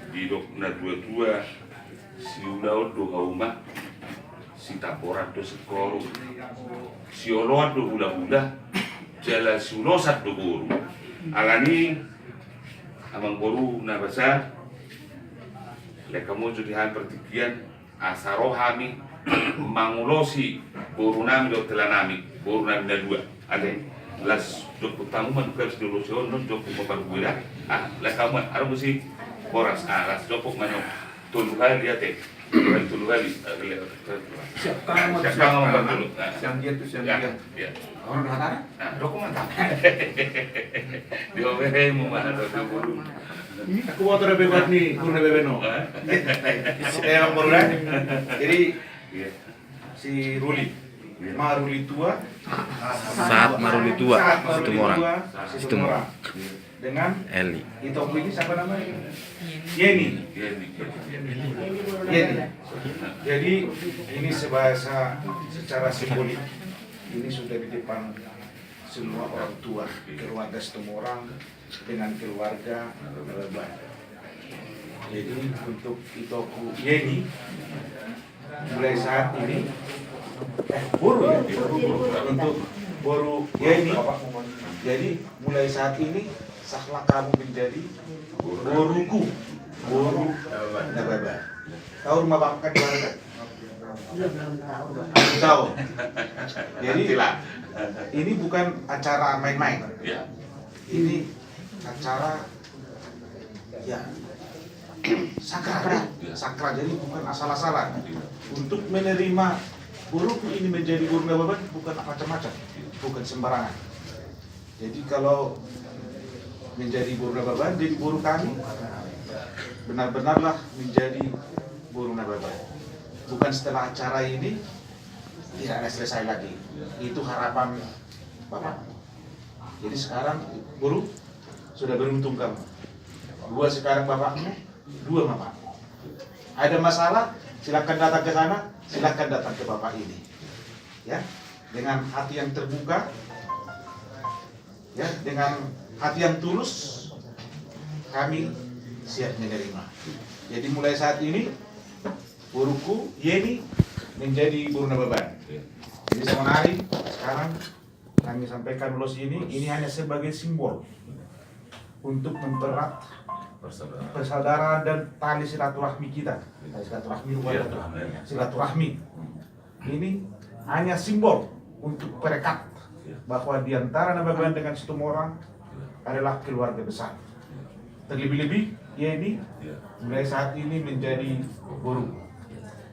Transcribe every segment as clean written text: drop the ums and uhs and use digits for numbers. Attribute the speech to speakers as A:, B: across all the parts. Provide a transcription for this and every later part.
A: Didok na dua-dua si ulaw do hauma si taporat do sekoru si oloat do hula-hula jala si ulosat do boru alani amang boru na basa leka muncul di hal pertikian asarohami mangulosi boru nami do telanami boru nami na dua ade las dok tamu man pers dulu sih non dok paparguira leka man aru si Boras, las dopok manok tuluhan dia teh, tuluhan
B: Siapkan
A: dulu.
B: Siang dia tuh siang dia.
A: Ya.
B: Orang Hatara?
A: Nah, dok mantap. Diomelin mau mana dok buru.
C: Aku mau terus bebas nih, kurang bebas no.
B: Yang baru kan? Jadi si Ruli, Maruli tua,
D: Saat Maruli tua, situ orang.
B: Dengan
D: Eli.
B: itu ini siapa namanya? Yeni. Jadi ini secara simbolik ini sudah di depan semua orang tua, keluarga semua orang dengan keluarga lebar. Jadi untuk Itoku Yeni mulai saat ini Boru ya? Untuk Boru Yeni, jadi mulai saat ini sahlah kamu menjadi boruku, boru Nababa. Tahu rumah bapak di mana kan? Tahu. Jadi ini bukan acara main-main. Ini acara ya sakral. Sakral, jadi bukan asal-asalan. Untuk menerima boruku ini menjadi boru Nababa bukan macam-macam, bukan sembarangan. Jadi kalau menjadi boru Nababa, jadi boru kami benar-benarlah menjadi boru Nababa. Bukan setelah acara ini tidak ada selesai lagi. Itu harapan Bapak. Jadi sekarang boru sudah beruntung kamu. Dua sekarang bapakmu, dua mama. Ada masalah, silakan datang ke sana, silakan datang ke Bapak ini. Ya, dengan hati yang terbuka, ya, dengan hati yang tulus, kami siap menerima. Jadi mulai saat ini boruku Yeni menjadi boru Nababa. Jadi sama hari sekarang kami sampaikan ulos ini hanya sebagai simbol untuk mempererat persaudaraan dan tali silaturahmi kita. Silaturahmi. Ini hanya simbol untuk perekat bahwa di antara Nababa dengan Situmorang adalah keluarga besar. Terlebih-lebih Yeni mulai saat ini menjadi boru.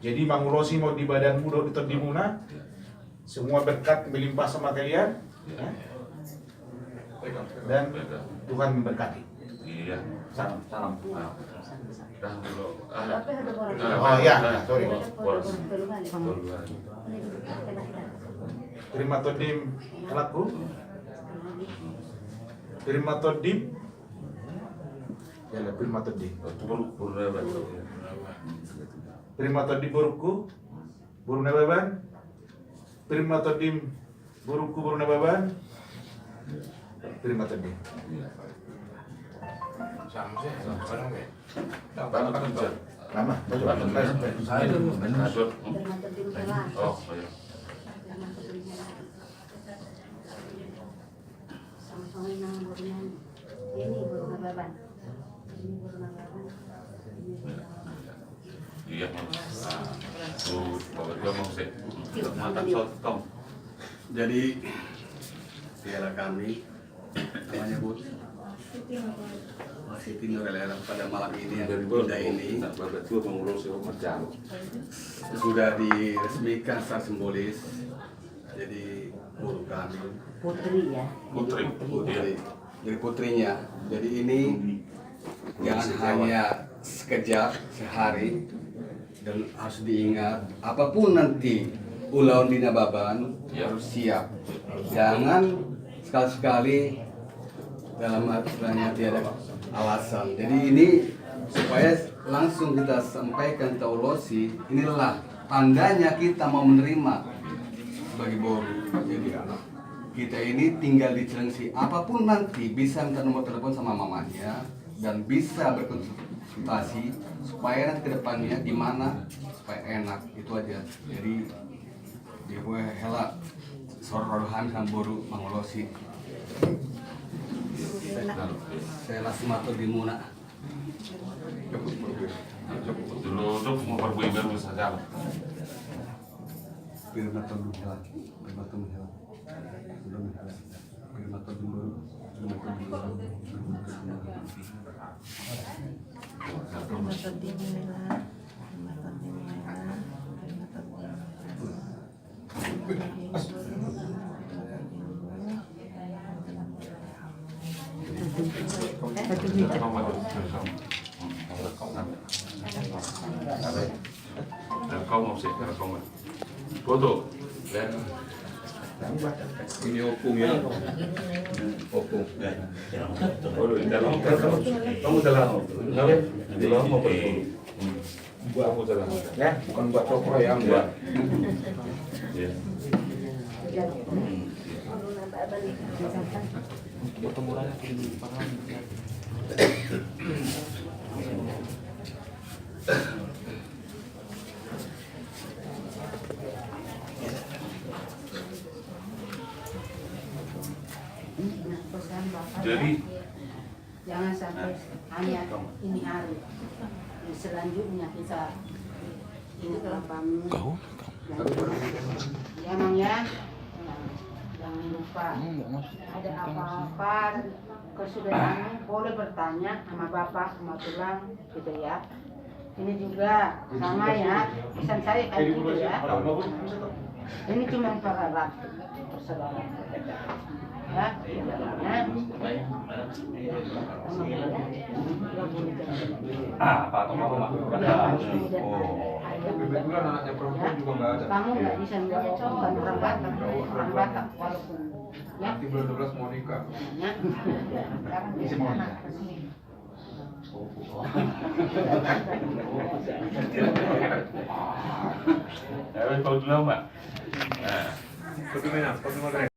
B: Jadi mangulosi mau di badan muda di Muna, semua berkat melimpah sama kalian, dan Tuhan memberkati.
A: Iya.
B: Salam.
A: Oh
B: ya, sorry. Terima todim kelaku. Terima todim. Ya, terima todim. Terima todim boruku, boru Nababan. Terima todim boruku, boru Nababan. Terima todim. Lama.
A: Oh,
E: sama-sama nang borunya ini boru Nababan. Ini boru Nababan.
A: iya. Tuh, bawa dua mau sih. Mantap shot tong.
F: Jadi piala kami namanya Bu Siti Nurlela pada malam ini yang indah ini sudah diresmikan secara simbolis. Jadi guru kami
E: Putri ya.
F: putri jadi putrinya. Jadi ini jangan hanya sekejap sehari, dan harus diingat apapun nanti ulang di Nababan harus siap. Jangan sekali-sekali dalam artinya tiada alasan. Jadi ini supaya langsung kita sampaikan kita ulosi, inilah tandanya kita mau menerima sebagai boru. Jadi kita ini tinggal di Cilengsi, apapun nanti bisa minta nomor telepon sama mamanya, dan bisa berkonsultasi supaya nanti kedepannya gimana supaya enak, itu aja. Jadi dia gue hela sorohan samburu mangolosi saya langsung matur di muna
A: Dulu mau pergi baru saja.
F: Pirmaton hela Pirmaton dulu
A: Kau mau sih, kau mau foto.
C: Ini opung ya. Opung.
A: Oh, di dalam kamu dalam. Di dalam mau pergi. Kamu dalam.
B: Ya, bukan buat toko ya, buat.
A: Ya. Jadi
E: jangan sampai hanya ini hari. Selanjutnya kita ini kamu. Ya Mang ya. Jangan lupa. Ada apa-apa kesudahan boleh bertanya sama Bapak, sama Tulang gitu ya. Ini juga sama ya. Pesan saya kayak gitu ya. Ini cuma peralatan persaudaraan. Ya,
B: Kebetulan anaknya perempuan juga nggak ada.
E: kamu nggak bisa bukan orang Batak walaupun ya.
B: Nanti bulan 12 mau nikah.
E: Ya.
B: Isi mau nikah.
A: kau dulu Mbak.
C: Kopi mana? Kopi mana?